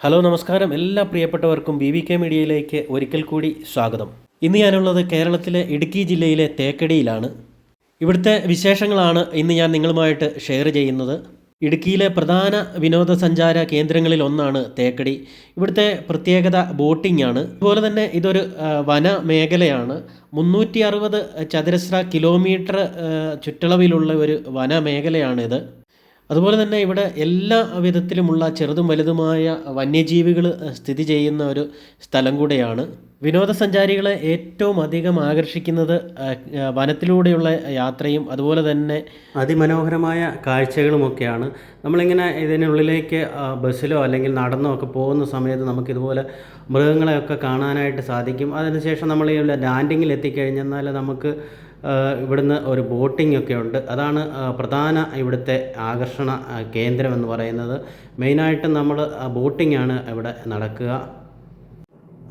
Hello നമസ്കാരം, എല്ലാ പ്രിയപ്പെട്ടവർക്കും BVK മീഡിയയിലേക്ക് ഒരിക്കൽ കൂടി സ്വാഗതം. ഇന്ന് ഞാനുള്ളത് കേരളത്തിലെ ഇടുക്കി ജില്ലയിലെ തേക്കടിയിലാണ്. ഇവിടുത്തെ വിശേഷങ്ങളാണ് ഇന്ന് ഞാൻ നിങ്ങളുമായിട്ട് ഷെയർ ചെയ്യുന്നത്. ഇടുക്കിയിലെ പ്രധാന വിനോദസഞ്ചാര കേന്ദ്രങ്ങളിൽ ഒന്നാണ് തേക്കടി. ഇവിടുത്തെ പ്രത്യേകത ബോട്ടിംഗ് ആണ്. അതുപോലെ തന്നെ ഇതൊരു വന മേഖലയാണ്. 360 ചതുരശ്ര കിലോമീറ്റർ ചുറ്റളവിലുള്ള ഒരു വന മേഖലയാണിത്. അതുപോലെ തന്നെ ഇവിടെ എല്ലാ വിധത്തിലുമുള്ള ചെറുതും വലുതുമായ വന്യജീവികൾ സ്ഥിതി ചെയ്യുന്ന ഒരു സ്ഥലം കൂടെയാണ്. വിനോദസഞ്ചാരികളെ ഏറ്റവും അധികം ആകർഷിക്കുന്നത് വനത്തിലൂടെയുള്ള യാത്രയും അതുപോലെ തന്നെ അതിമനോഹരമായ കാഴ്ചകളുമൊക്കെയാണ്. നമ്മളിങ്ങനെ ഇതിനുള്ളിലേക്ക് ബസ്സിലോ അല്ലെങ്കിൽ നടന്നോ ഒക്കെ പോകുന്ന സമയത്ത് നമുക്കിതുപോലെ മൃഗങ്ങളെയൊക്കെ കാണാനായിട്ട് സാധിക്കും. അതിനുശേഷം നമ്മൾ ഈ ലാൻഡിങ്ങിൽ എത്തിക്കഴിഞ്ഞെന്നാൽ നമുക്ക് ഇവിടുന്ന് ഒരു ബോട്ടിംഗ് ഒക്കെ ഉണ്ട്. അതാണ് പ്രധാന ഇവിടുത്തെ ആകർഷണ കേന്ദ്രം എന്ന് പറയുന്നത്. മെയിനായിട്ട് നമ്മൾ ബോട്ടിംഗ് ആണ് ഇവിടെ നടക്കുക.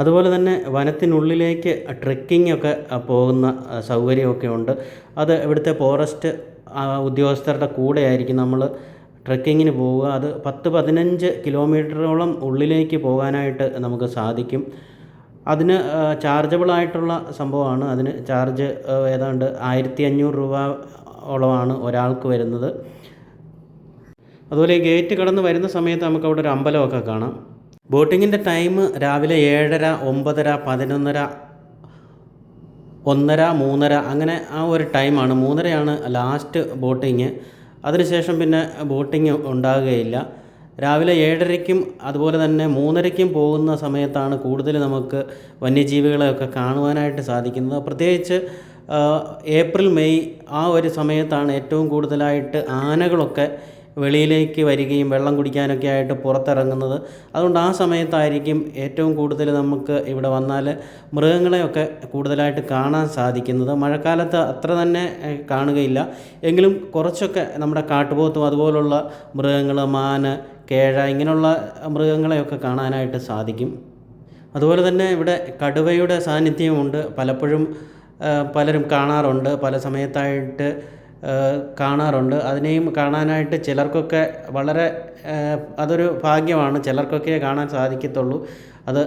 അതുപോലെ തന്നെ വനത്തിനുള്ളിലേക്ക് ട്രെക്കിംഗ് ഒക്കെ പോകുന്ന സൗകര്യമൊക്കെ ഉണ്ട്. അത് ഇവിടുത്തെ ഫോറസ്റ്റ് ഉദ്യോഗസ്ഥരുടെ കൂടെ ആയിരിക്കും നമ്മൾ ട്രെക്കിങ്ങിന് പോവുക. അത് 10-15 കിലോമീറ്ററോളം ഉള്ളിലേക്ക് പോകാനായിട്ട് നമുക്ക് സാധിക്കും. അതിന് ചാർജബിളായിട്ടുള്ള സംഭവമാണ്. അതിന് ചാർജ് ഏതാണ്ട് 1500 രൂപയോളമാണ് ഒരാൾക്ക് വരുന്നത്. അതുപോലെ ഈ ഗേറ്റ് കടന്ന് വരുന്ന സമയത്ത് നമുക്ക് അവിടെ ഒരു അമ്പലമൊക്കെ കാണാം. ബോട്ടിങ്ങിൻ്റെ ടൈം രാവിലെ 7:30, 9:30, 11:30, 1:30, 3:30 അങ്ങനെ ആ ഒരു ടൈമാണ്. 3:30 ലാസ്റ്റ് ബോട്ടിങ്. അതിനുശേഷം പിന്നെ ബോട്ടിങ് ഉണ്ടാകുകയില്ല. രാവിലെ 7:30-ക്കും അതുപോലെ തന്നെ 3:30-ക്കും പോകുന്ന സമയത്താണ് കൂടുതൽ നമുക്ക് വന്യജീവികളെയൊക്കെ കാണുവാനായിട്ട് സാധിക്കുന്നത്. പ്രത്യേകിച്ച് ഏപ്രിൽ മെയ് ആ ഒരു സമയത്താണ് ഏറ്റവും കൂടുതലായിട്ട് ആനകളൊക്കെ വെളിയിലേക്ക് വരികയും വെള്ളം കുടിക്കാനൊക്കെ ആയിട്ട് പുറത്തിറങ്ങുന്നത്. അതുകൊണ്ട് ആ സമയത്തായിരിക്കും ഏറ്റവും കൂടുതൽ നമുക്ക് ഇവിടെ വന്നാൽ മൃഗങ്ങളെയൊക്കെ കൂടുതലായിട്ട് കാണാൻ സാധിക്കുന്നത്. മഴക്കാലത്ത് അത്ര തന്നെ കാണുകയില്ല. എങ്കിലും കുറച്ചൊക്കെ നമ്മുടെ കാട്ടുപോത്തും അതുപോലുള്ള മൃഗങ്ങൾ, മാൻ, കേഴ ഇങ്ങനെയുള്ള മൃഗങ്ങളെയൊക്കെ കാണാനായിട്ട് സാധിക്കും. അതുപോലെ തന്നെ ഇവിടെ കടുവയുടെ സാന്നിധ്യമുണ്ട്. പലപ്പോഴും പലരും കാണാറുണ്ട്, പല സമയത്തായിട്ട് കാണാറുണ്ട്. അതിനെയും കാണാനായിട്ട് ചിലർക്കൊക്കെ വളരെ അതൊരു ഭാഗ്യമാണ്. ചിലർക്കൊക്കെ കാണാൻ സാധിക്കത്തുള്ളൂ. അത്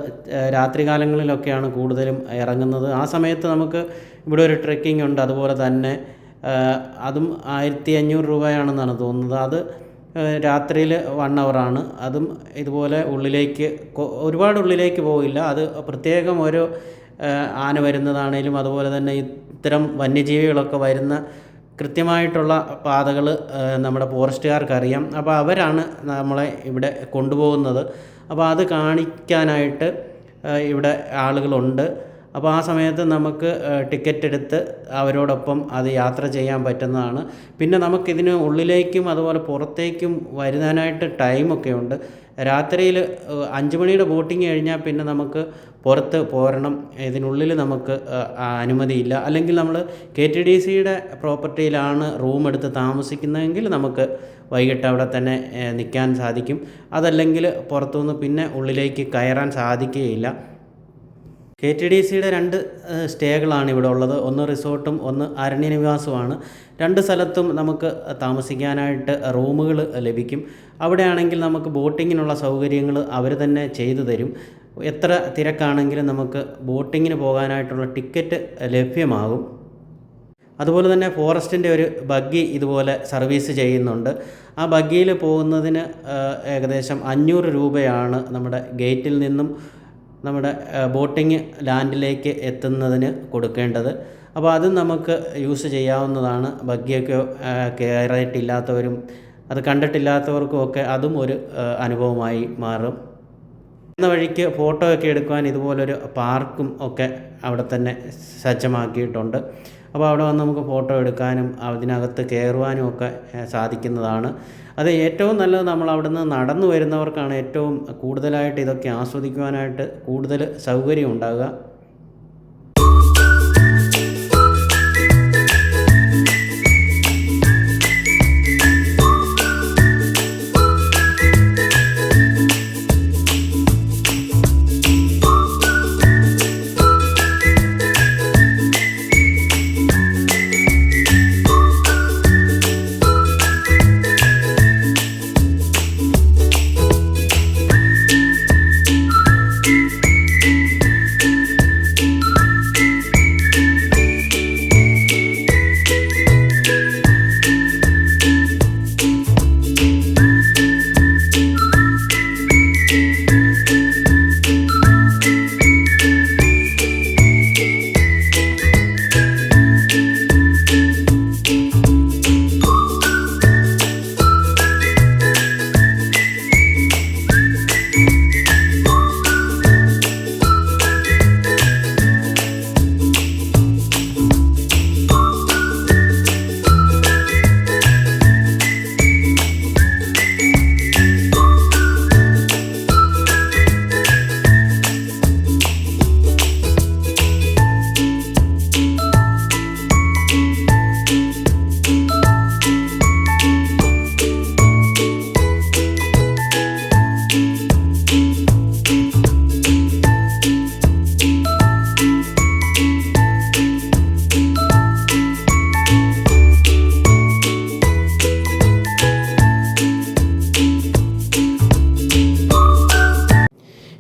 രാത്രികാലങ്ങളിലൊക്കെയാണ് കൂടുതലും ഇറങ്ങുന്നത്. ആ സമയത്ത് നമുക്ക് ഇവിടെ ഒരു ട്രെക്കിംഗ് ഉണ്ട്. അതുപോലെ തന്നെ അതും 1500 രൂപയാണെന്നാണ് തോന്നുന്നത്. അത് രാത്രിയിൽ 1 ഹവറാണ്. അതും ഇതുപോലെ ഉള്ളിലേക്ക് ഒരുപാട് ഉള്ളിലേക്ക് പോകില്ല. അത് പ്രത്യേകം ഒരു ആന വരുന്നതാണേലും അതുപോലെ തന്നെ ഇത്തരം വന്യജീവികളൊക്കെ വരുന്ന കൃത്യമായിട്ടുള്ള പാതകൾ നമ്മുടെ ഫോറസ്റ്റുകാർക്കറിയാം. അപ്പോൾ അവരാണ് നമ്മളെ ഇവിടെ കൊണ്ടുപോകുന്നത്. അപ്പോൾ അത് കാണിക്കാനായിട്ട് ഇവിടെ ആളുകളുണ്ട്. അപ്പോൾ ആ സമയത്ത് നമുക്ക് ടിക്കറ്റ് എടുത്ത് അവരോടൊപ്പം അത് യാത്ര ചെയ്യാൻ പറ്റുന്നതാണ്. പിന്നെ നമുക്കിതിന് ഉള്ളിലേക്കും അതുപോലെ പുറത്തേക്കും വരുവാനായിട്ട് ടൈമൊക്കെ ഉണ്ട്. രാത്രിയിൽ 5 മണിയുടെ ബോട്ടിങ് കഴിഞ്ഞാൽ പിന്നെ നമുക്ക് പുറത്ത് പോരണം. ഇതിനുള്ളിൽ നമുക്ക് അനുമതിയില്ല. അല്ലെങ്കിൽ നമ്മൾ KTDCയുടെ പ്രോപ്പർട്ടിയിലാണ് റൂം എടുത്ത് താമസിക്കുന്നതെങ്കിൽ നമുക്ക് വൈകിട്ട് അവിടെ തന്നെ നിൽക്കാൻ സാധിക്കും. അതല്ലെങ്കിൽ പുറത്തുനിന്ന് പിന്നെ ഉള്ളിലേക്ക് കയറാൻ സാധിക്കുകയില്ല. KTDCയുടെ 2 സ്റ്റേകളാണ് ഇവിടെ ഉള്ളത്. ഒന്ന് റിസോർട്ടും ഒന്ന് അരണ്യനിവാസവുമാണ്. 2 സ്ഥലത്തും നമുക്ക് താമസിക്കാനായിട്ട് റൂമുകൾ ലഭിക്കും. അവിടെയാണെങ്കിൽ നമുക്ക് ബോട്ടിങ്ങിനുള്ള സൗകര്യങ്ങൾ അവർ തന്നെ ചെയ്തു തരും. എത്ര തിരക്കാണെങ്കിലും നമുക്ക് ബോട്ടിങ്ങിന് പോകാനായിട്ടുള്ള ടിക്കറ്റ് ലഭ്യമാകും. അതുപോലെ തന്നെ ഫോറസ്റ്റിൻ്റെ ഒരു ബഗ്ഗി ഇതുപോലെ സർവീസ് ചെയ്യുന്നുണ്ട്. ആ ബഗ്ഗിയിൽ പോകുന്നതിന് ഏകദേശം 500 രൂപയാണ് നമ്മുടെ ഗേറ്റിൽ നിന്നും നമ്മുടെ ബോട്ടിങ് ലാൻഡിലേക്ക് എത്തുന്നതിന് കൊടുക്കേണ്ടത്. അപ്പോൾ അത് നമുക്ക് യൂസ് ചെയ്യാവുന്നതാണ്. ബഗ്ഗിയൊക്കെ കയറിയിട്ടില്ലാത്തവരും അത് കണ്ടിട്ടില്ലാത്തവർക്കും ഒക്കെ അതും ഒരു അനുഭവമായി മാറും. എന്ന വഴിക്ക് ഫോട്ടോ ഒക്കെ എടുക്കുവാൻ ഇതുപോലൊരു പാർക്കും ഒക്കെ അവിടെ തന്നെ സജ്ജമാക്കിയിട്ടുണ്ട്. അപ്പോൾ അവിടെ വന്ന് നമുക്ക് ഫോട്ടോ എടുക്കാനും അതിനകത്ത് കയറുവാനും ഒക്കെ സാധിക്കുന്നതാണ്. അത് ഏറ്റവും നല്ലത് നമ്മൾ അവിടെ നിന്ന് നടന്നു വരുന്നവർക്കാണ് ഏറ്റവും കൂടുതലായിട്ട് ഇതൊക്കെ ആസ്വദിക്കുവാനായിട്ട് കൂടുതൽ സൗകര്യം ഉണ്ടാകുക.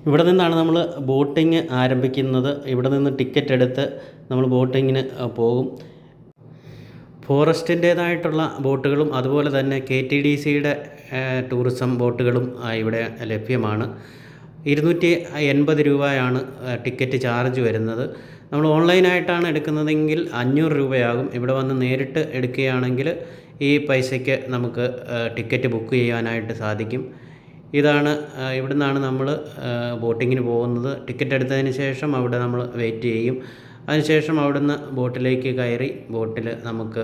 ഇവിടെ നിന്നാണ് നമ്മൾ ബോട്ടിങ് ആരംഭിക്കുന്നത്. ഇവിടെ നിന്ന് ടിക്കറ്റ് എടുത്ത് നമ്മൾ ബോട്ടിങ്ങിന് പോകും. ഫോറസ്റ്റിൻ്റേതായിട്ടുള്ള ബോട്ടുകളും അതുപോലെ തന്നെ KTDCയുടെ ടൂറിസം ബോട്ടുകളും ഇവിടെ ലഭ്യമാണ്. 280 രൂപയാണ് ടിക്കറ്റ് ചാർജ് വരുന്നത്. നമ്മൾ ഓൺലൈനായിട്ടാണ് എടുക്കുന്നതെങ്കിൽ 500 രൂപയാകും. ഇവിടെ വന്ന് നേരിട്ട് എടുക്കുകയാണെങ്കിൽ ഈ പൈസയ്ക്ക് നമുക്ക് ടിക്കറ്റ് ബുക്ക് ചെയ്യാനായിട്ട് സാധിക്കും. ഇതാണ് ഇവിടെ നിന്നാണ് നമ്മൾ ബോട്ടിങ്ങിന് പോകുന്നത്. ടിക്കറ്റ് എടുത്തതിന് ശേഷം അവിടെ നമ്മൾ വെയിറ്റ് ചെയ്യും. അതിനുശേഷം അവിടുന്ന് ബോട്ടിലേക്ക് കയറി ബോട്ടിൽ നമുക്ക്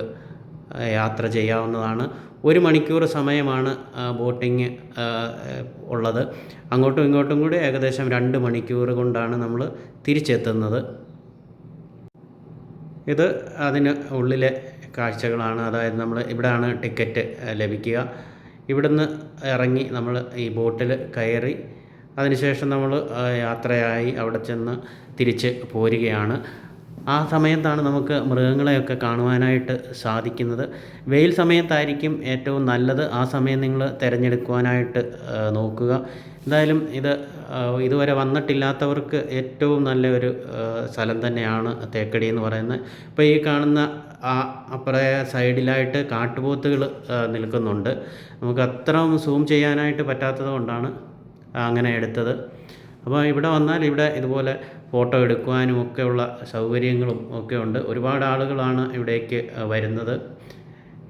യാത്ര ചെയ്യാവുന്നതാണ്. 1 മണിക്കൂർ സമയമാണ് ബോട്ടിങ് ഉള്ളത്. അങ്ങോട്ടും ഇങ്ങോട്ടും കൂടി ഏകദേശം 2 മണിക്കൂർ കൊണ്ടാണ് നമ്മൾ തിരിച്ചെത്തുന്നത്. ഇത് അതിന് ഉള്ളിലെ കാഴ്ചകളാണ്. അതായത് നമ്മൾ ഇവിടെയാണ് ടിക്കറ്റ് ലഭിക്കുക. ഇവിടുന്ന് ഇറങ്ങി നമ്മൾ ഈ ബോട്ടിൽ കയറി അതിനുശേഷം നമ്മൾ യാത്രയായി അവിടെ ചെന്ന് തിരിച്ച് പോരുകയാണ്. ആ സമയത്താണ് നമുക്ക് മൃഗങ്ങളെയൊക്കെ കാണുവാനായിട്ട് സാധിക്കുന്നത്. വെയിൽ സമയത്തായിരിക്കും ഏറ്റവും നല്ലത്. ആ സമയം നിങ്ങൾ തിരഞ്ഞെടുക്കുവാനായിട്ട് നോക്കുക. എന്തായാലും ഇതുവരെ വന്നിട്ടില്ലാത്തവർക്ക് ഏറ്റവും നല്ലൊരു സ്ഥലം തന്നെയാണ് തേക്കടി എന്ന് പറയുന്നത്. ഇപ്പോൾ ഈ കാണുന്ന അപ്പുറേ സൈഡിലായിട്ട് കാട്ടുപോത്തുകൾ നിൽക്കുന്നുണ്ട്. നമുക്ക് അത്ര സൂം ചെയ്യാനായിട്ട് പറ്റാത്തത് കൊണ്ടാണ് അങ്ങനെ എടുത്തത്. അപ്പോൾ ഇവിടെ വന്നാൽ ഇവിടെ ഇതുപോലെ ഫോട്ടോ എടുക്കുവാനും ഒക്കെയുള്ള സൗകര്യങ്ങളും ഒക്കെ ഉണ്ട്. ഒരുപാട് ആളുകളാണ് ഇവിടേക്ക് വരുന്നത്.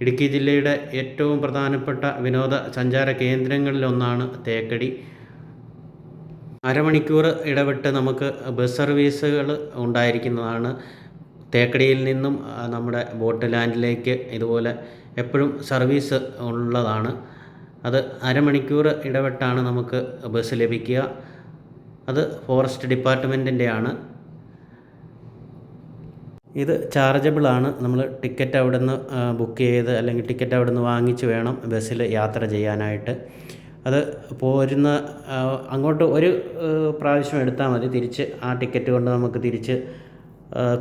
ഇടുക്കി ജില്ലയുടെ ഏറ്റവും പ്രധാനപ്പെട്ട വിനോദസഞ്ചാര കേന്ദ്രങ്ങളിലൊന്നാണ് തേക്കടി. അരമണിക്കൂർ ഇടവിട്ട് നമുക്ക് ബസ് സർവീസുകൾ ഉണ്ടായിരിക്കുന്നതാണ്. തേക്കടിയിൽ നിന്നും നമ്മുടെ ബോട്ട് ലാൻഡിലേക്ക് ഇതുപോലെ എപ്പോഴും സർവീസ് ഉള്ളതാണ്. അത് അരമണിക്കൂർ ഇടവിട്ടാണ് നമുക്ക് ബസ് ലഭിക്കുക. അത് ഫോറസ്റ്റ് ഡിപ്പാർട്ട്മെൻറ്റിൻ്റെയാണ്. ഇത് ചാർജബിളാണ്. നമ്മൾ ടിക്കറ്റ് അവിടെ നിന്ന് ബുക്ക് ചെയ്ത് അല്ലെങ്കിൽ ടിക്കറ്റ് അവിടെ നിന്ന് വാങ്ങിച്ച് വേണം ബസ്സിൽ യാത്ര ചെയ്യാനായിട്ട്. അത് പോരുന്ന അങ്ങോട്ട് ഒരു പ്രാവശ്യം എടുത്താൽ മതി. തിരിച്ച് ആ ടിക്കറ്റ് കൊണ്ട് നമുക്ക് തിരിച്ച്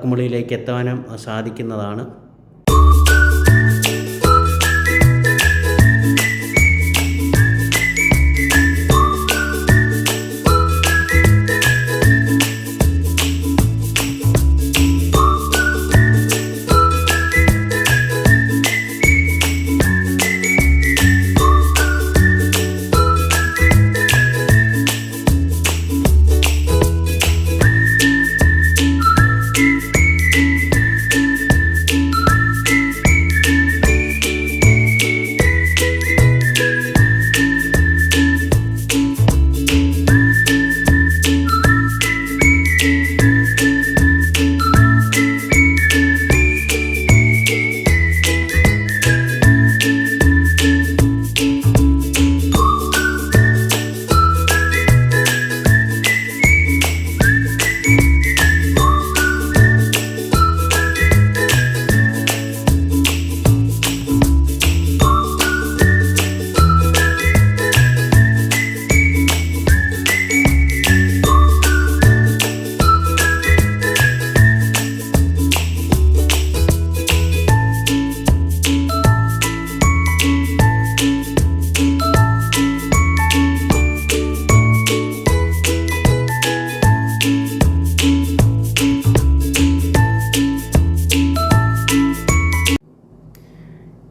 കുമളിയിലേക്ക് എത്താനും സാധിക്കുന്നതാണ്.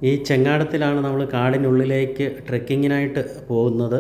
ഈ ചെങ്ങാടത്തിലാണ് നമ്മൾ കാടിനുള്ളിലേക്ക് ട്രെക്കിങ്ങിനായിട്ട് പോകുന്നത്.